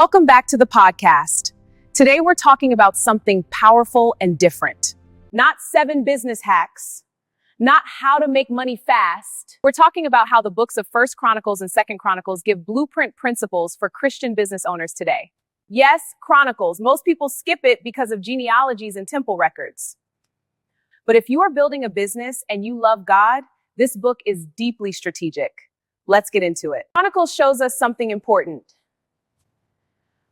Welcome back to the podcast. Today we're talking about something powerful and different. Not 7 business hacks, not how to make money fast. We're talking about how the books of First Chronicles and Second Chronicles give blueprint principles for Christian business owners today. Yes, Chronicles. Most people skip it because of genealogies and temple records. But if you are building a business and you love God, this book is deeply strategic. Let's get into it. Chronicles shows us something important.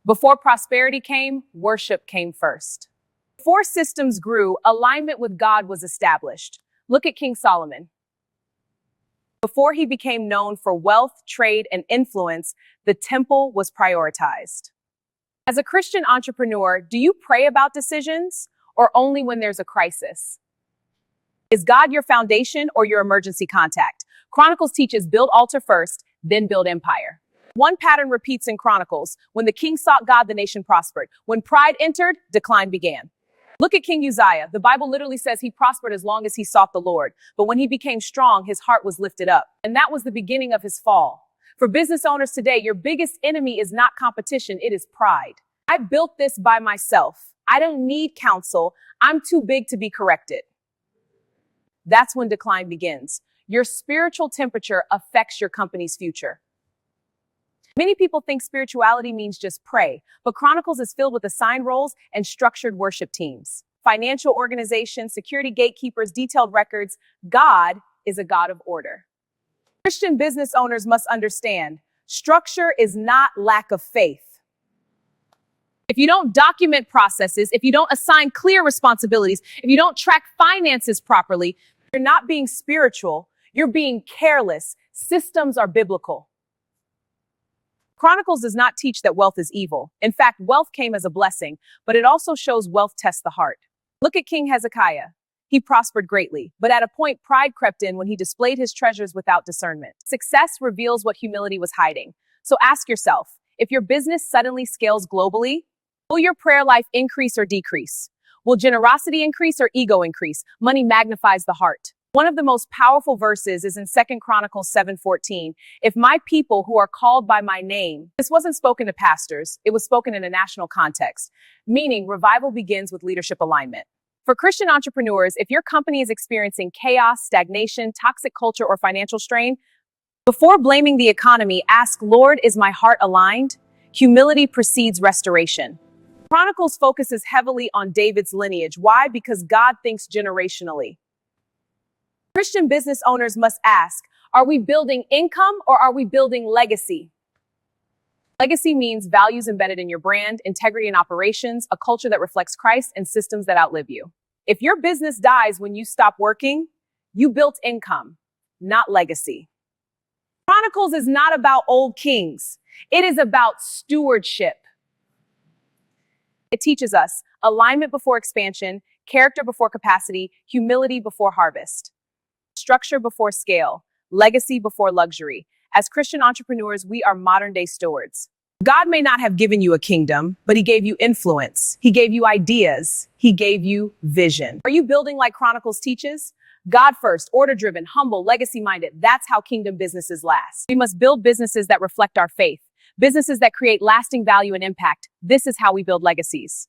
Before prosperity came, worship came first. Before systems grew, alignment with God was established. Look at King Solomon. Before he became known for wealth, trade, and influence, the temple was prioritized. As a Christian entrepreneur, do you pray about decisions or only when there's a crisis? Is God your foundation or your emergency contact? Chronicles teaches build altar first, then build empire. One pattern repeats in Chronicles. When the king sought God, the nation prospered. When pride entered, decline began. Look at King Uzziah. The Bible literally says he prospered as long as he sought the Lord. But when he became strong, his heart was lifted up. And that was the beginning of his fall. For business owners today, your biggest enemy is not competition, it is pride. I built this by myself. I don't need counsel. I'm too big to be corrected. That's when decline begins. Your spiritual temperature affects your company's future. Many people think spirituality means just pray, but Chronicles is filled with assigned roles and structured worship teams. Financial organizations, security gatekeepers, detailed records. God is a God of order. Christian business owners must understand, structure is not lack of faith. If you don't document processes, if you don't assign clear responsibilities, if you don't track finances properly, you're not being spiritual, you're being careless. Systems are biblical. Chronicles does not teach that wealth is evil. In fact, wealth came as a blessing, but it also shows wealth tests the heart. Look at King Hezekiah. He prospered greatly, but at a point, pride crept in when he displayed his treasures without discernment. Success reveals what humility was hiding. So ask yourself, if your business suddenly scales globally, will your prayer life increase or decrease? Will generosity increase or ego increase? Money magnifies the heart. One of the most powerful verses is in 2 Chronicles 7:14. If my people who are called by my name, this wasn't spoken to pastors, it was spoken in a national context, meaning revival begins with leadership alignment. For Christian entrepreneurs, if your company is experiencing chaos, stagnation, toxic culture, or financial strain, before blaming the economy, ask, Lord, is my heart aligned? Humility precedes restoration. Chronicles focuses heavily on David's lineage. Why? Because God thinks generationally. Christian business owners must ask, are we building income or are we building legacy? Legacy means values embedded in your brand, integrity in operations, a culture that reflects Christ, and systems that outlive you. If your business dies when you stop working, you built income, not legacy. Chronicles is not about old kings. It is about stewardship. It teaches us alignment before expansion, character before capacity, humility before harvest. Structure before scale, legacy before luxury. As Christian entrepreneurs, we are modern-day stewards. God may not have given you a kingdom, but he gave you influence. He gave you ideas. He gave you vision. Are you building like Chronicles teaches? God first, order-driven, humble, legacy-minded. That's how kingdom businesses last. We must build businesses that reflect our faith, businesses that create lasting value and impact. This is how we build legacies.